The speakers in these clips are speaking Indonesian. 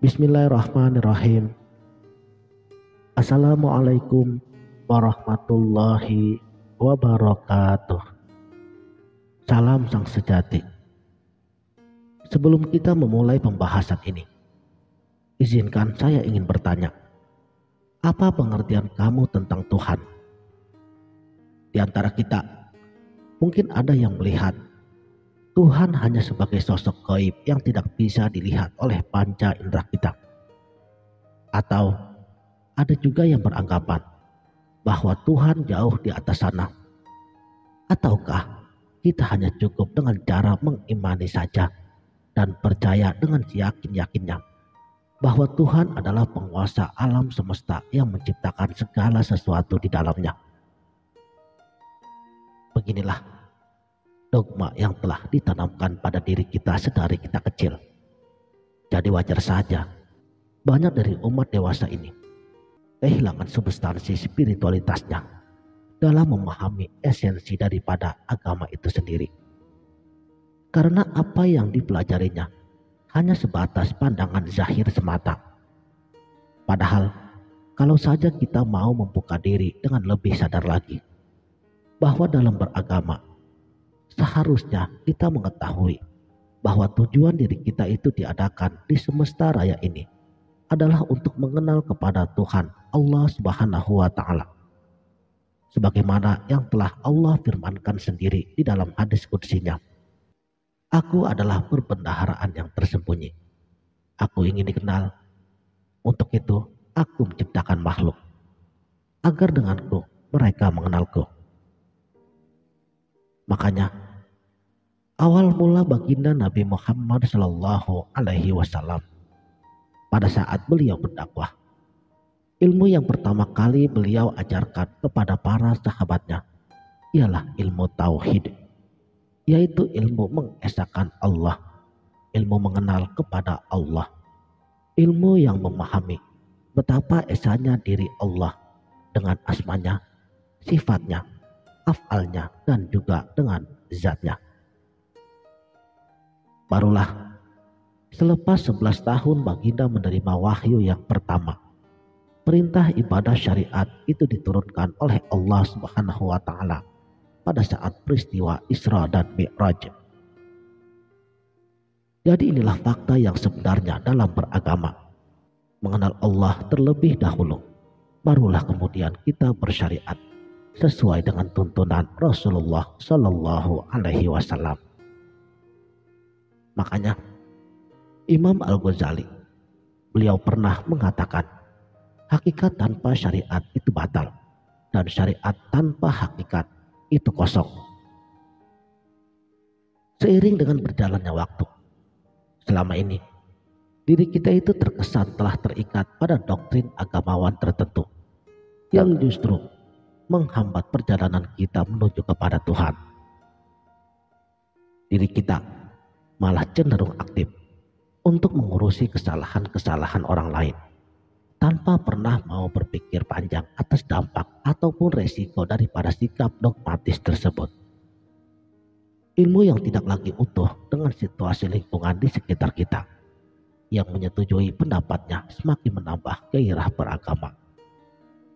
Bismillahirrahmanirrahim. Assalamualaikum warahmatullahi wabarakatuh. Salam sang sejati. Sebelum kita memulai pembahasan ini, izinkan saya ingin bertanya, apa pengertian kamu tentang Tuhan? Di antara kita, mungkin ada yang melihat Tuhan hanya sebagai sosok gaib yang tidak bisa dilihat oleh panca indera kita. Atau ada juga yang beranggapan bahwa Tuhan jauh di atas sana. Ataukah kita hanya cukup dengan cara mengimani saja dan percaya dengan yakin-yakinnya bahwa Tuhan adalah penguasa alam semesta yang menciptakan segala sesuatu di dalamnya. Beginilah dogma yang telah ditanamkan pada diri kita sedari kita kecil. Jadi wajar saja banyak dari umat dewasa ini kehilangan substansi spiritualitasnya dalam memahami esensi daripada agama itu sendiri. Karena apa yang dipelajarinya hanya sebatas pandangan zahir semata. Padahal kalau saja kita mau membuka diri dengan lebih sadar lagi bahwa dalam beragama seharusnya kita mengetahui bahwa tujuan diri kita itu diadakan di semesta raya ini adalah untuk mengenal kepada Tuhan Allah Subhanahu wa Ta'ala. Sebagaimana yang telah Allah firmankan sendiri di dalam hadis qudsinya, Aku adalah perbendaharaan yang tersembunyi. Aku ingin dikenal. Untuk itu aku menciptakan makhluk agar denganku mereka mengenalku. Makanya awal mula baginda Nabi Muhammad Sallallahu Alaihi Wasallam pada saat beliau berdakwah, ilmu yang pertama kali beliau ajarkan kepada para sahabatnya ialah ilmu tauhid, yaitu ilmu mengesahkan Allah, ilmu mengenal kepada Allah, ilmu yang memahami betapa esanya diri Allah dengan asmanya, sifatnya, af'alnya, dan juga dengan zatnya. Barulah selepas 11 tahun baginda menerima wahyu yang pertama, perintah ibadah syariat itu diturunkan oleh Allah Subhanahu wa Ta'ala pada saat peristiwa Isra dan Mi'raj. Jadi inilah fakta yang sebenarnya dalam beragama. Mengenal Allah terlebih dahulu, barulah kemudian kita bersyariat sesuai dengan tuntunan Rasulullah Sallallahu Alaihi Wasallam. Makanya Imam Al-Ghazali, beliau pernah mengatakan, hakikat tanpa syariat itu batal, dan syariat tanpa hakikat itu kosong. Seiring dengan berjalannya waktu, selama ini diri kita itu terkesan telah terikat pada doktrin agamawan tertentu yang justru menghambat perjalanan kita menuju kepada Tuhan. Diri kita malah cenderung aktif untuk mengurusi kesalahan-kesalahan orang lain tanpa pernah mau berpikir panjang atas dampak ataupun resiko daripada sikap dogmatis tersebut. Ilmu yang tidak lagi utuh dengan situasi lingkungan di sekitar kita yang menyetujui pendapatnya semakin menambah gairah beragama.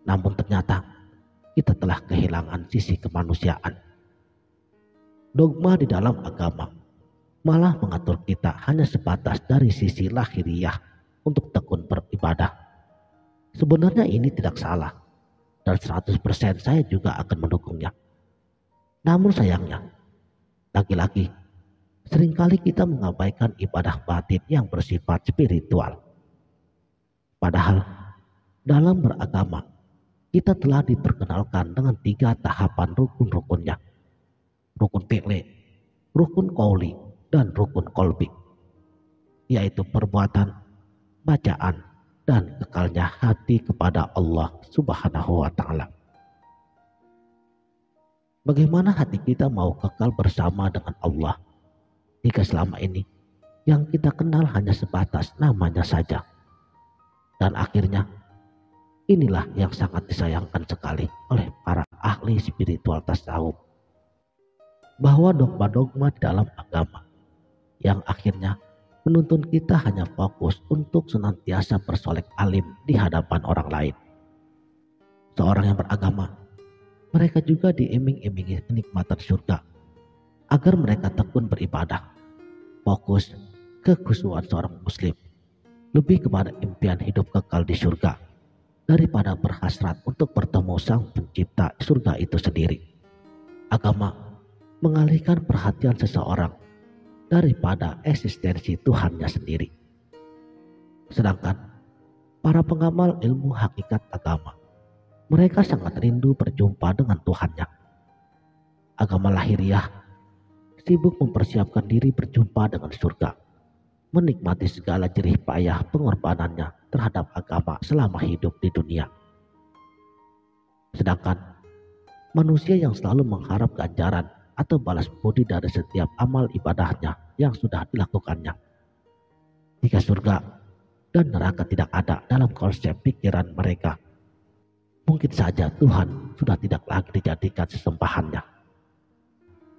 Namun ternyata kita telah kehilangan sisi kemanusiaan. Dogma di dalam agama malah mengatur kita hanya sebatas dari sisi lahiriah untuk tekun beribadah. Sebenarnya ini tidak salah dan 100% saya juga akan mendukungnya. Namun sayangnya, lagi-lagi seringkali kita mengabaikan ibadah batin yang bersifat spiritual. Padahal dalam beragama kita telah diperkenalkan dengan 3 tahapan rukun-rukunnya. Rukun fi'li, rukun qauli, dan rukun qalbi, yaitu perbuatan, bacaan, dan kekalnya hati kepada Allah Subhanahu wa Ta'ala. Bagaimana hati kita mau kekal bersama dengan Allah jika selama ini yang kita kenal hanya sebatas namanya saja? Dan akhirnya inilah yang sangat disayangkan sekali oleh para ahli spiritual tasawuf, bahwa dogma-dogma di dalam agama yang akhirnya menuntun kita hanya fokus untuk senantiasa bersolek alim di hadapan orang lain. Seorang yang beragama, mereka juga diiming-imingi kenikmatan surga agar mereka tekun beribadah, fokus kekhusyuan seorang muslim lebih kepada impian hidup kekal di surga daripada berhasrat untuk bertemu sang pencipta surga itu sendiri. Agama mengalihkan perhatian seseorang daripada eksistensi Tuhannya sendiri. Sedangkan para pengamal ilmu hakikat agama, mereka sangat rindu berjumpa dengan Tuhannya. Agama lahiriah sibuk mempersiapkan diri berjumpa dengan surga, menikmati segala jerih payah pengorbanannya terhadap agama selama hidup di dunia. Sedangkan manusia yang selalu mengharap ganjaran atau balas budi dari setiap amal ibadahnya yang sudah dilakukannya. Jika surga dan neraka tidak ada dalam konsep pikiran mereka, mungkin saja Tuhan sudah tidak lagi dijadikan sesembahannya.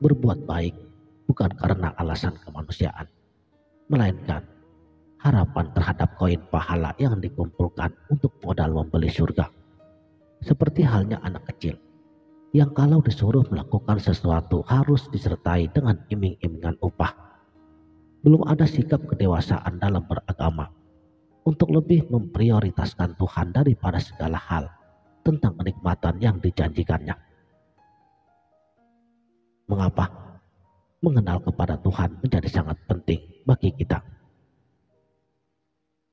Berbuat baik bukan karena alasan kemanusiaan, melainkan harapan terhadap koin pahala yang dikumpulkan untuk modal membeli surga. Seperti halnya anak kecil yang kalau disuruh melakukan sesuatu harus disertai dengan iming-imingan upah. Belum ada sikap kedewasaan dalam beragama untuk lebih memprioritaskan Tuhan daripada segala hal tentang kenikmatan yang dijanjikannya. Mengapa mengenal kepada Tuhan menjadi sangat penting bagi kita?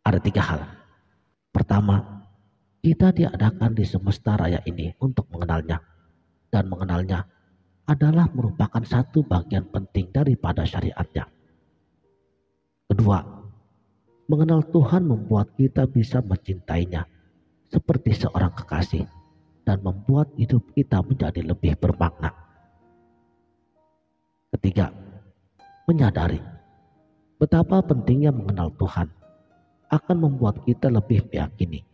Ada 3 hal. Pertama, kita diadakan di semesta raya ini untuk mengenalnya. Dan mengenalnya adalah merupakan satu bagian penting daripada syariatnya. Kedua, mengenal Tuhan membuat kita bisa mencintainya seperti seorang kekasih dan membuat hidup kita menjadi lebih bermakna. Ketiga, menyadari betapa pentingnya mengenal Tuhan akan membuat kita lebih meyakini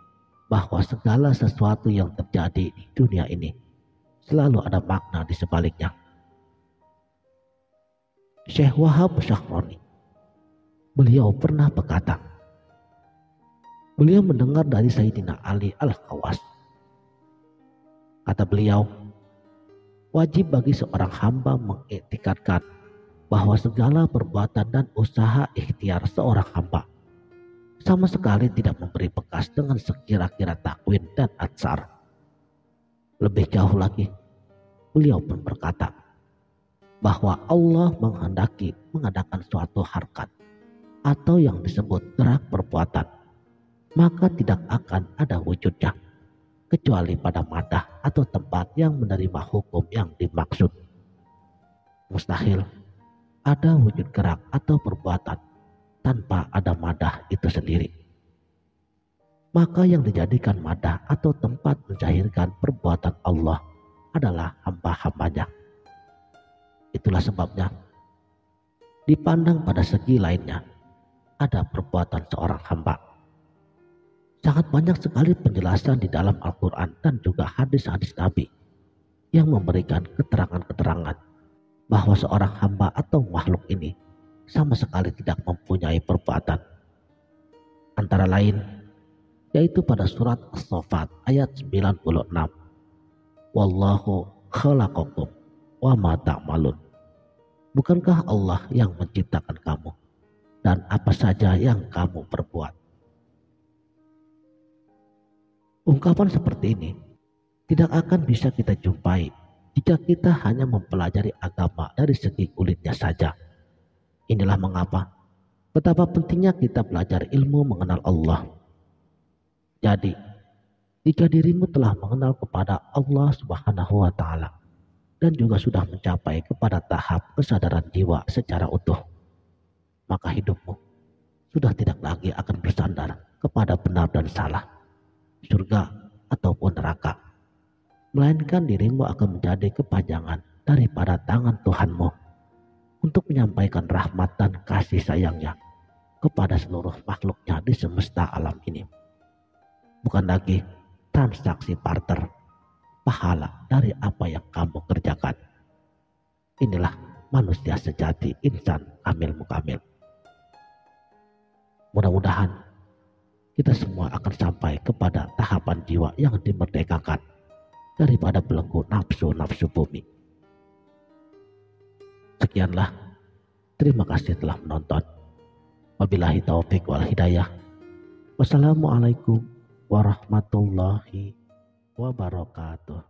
bahwa segala sesuatu yang terjadi di dunia ini selalu ada makna di sebaliknya. Syekh Wahab Syahroni, beliau pernah berkata, beliau mendengar dari Sayyidina Ali Al-Khawas. Kata beliau, wajib bagi seorang hamba mengiktikadkan bahwa segala perbuatan dan usaha ikhtiar seorang hamba sama sekali tidak memberi bekas dengan sekira-kira takwin dan atsar. Lebih jauh lagi, beliau pun berkata bahwa Allah menghendaki mengadakan suatu harkat atau yang disebut gerak perbuatan, maka tidak akan ada wujudnya kecuali pada madah atau tempat yang menerima hukum yang dimaksud. Mustahil ada wujud gerak atau perbuatan tanpa ada madah itu sendiri. Maka yang dijadikan madah atau tempat menzahirkan perbuatan Allah adalah hamba-hambanya. Itulah sebabnya dipandang pada segi lainnya ada perbuatan seorang hamba. Sangat banyak sekali penjelasan di dalam Al-Quran dan juga hadis-hadis Nabi yang memberikan keterangan-keterangan bahwa seorang hamba atau makhluk ini sama sekali tidak mempunyai perbuatan. Antara lain yaitu pada surat As-Saffat ayat 96. Wallahu khalaqakum wa ma ta'malun. Bukankah Allah yang menciptakan kamu dan apa saja yang kamu perbuat? Ungkapan seperti ini tidak akan bisa kita jumpai jika kita hanya mempelajari agama dari segi kulitnya saja. Inilah mengapa betapa pentingnya kita belajar ilmu mengenal Allah. Jadi, jika dirimu telah mengenal kepada Allah Subhanahu wa Ta'ala dan juga sudah mencapai kepada tahap kesadaran jiwa secara utuh, maka hidupmu sudah tidak lagi akan bersandar kepada benar dan salah, surga ataupun neraka, melainkan dirimu akan menjadi kepanjangan daripada tangan Tuhanmu untuk menyampaikan rahmat dan kasih sayangnya kepada seluruh makhluknya di semesta alam ini. Bukan lagi transaksi barter pahala dari apa yang kamu kerjakan. Inilah manusia sejati, insan kamil mukamil. Mudah-mudahan kita semua akan sampai kepada tahapan jiwa yang dimerdekakan daripada belenggu nafsu-nafsu bumi. Sekianlah, terima kasih telah menonton. Wabillahi taufik wal hidayah. Wassalamualaikum warahmatullahi wabarakatuh.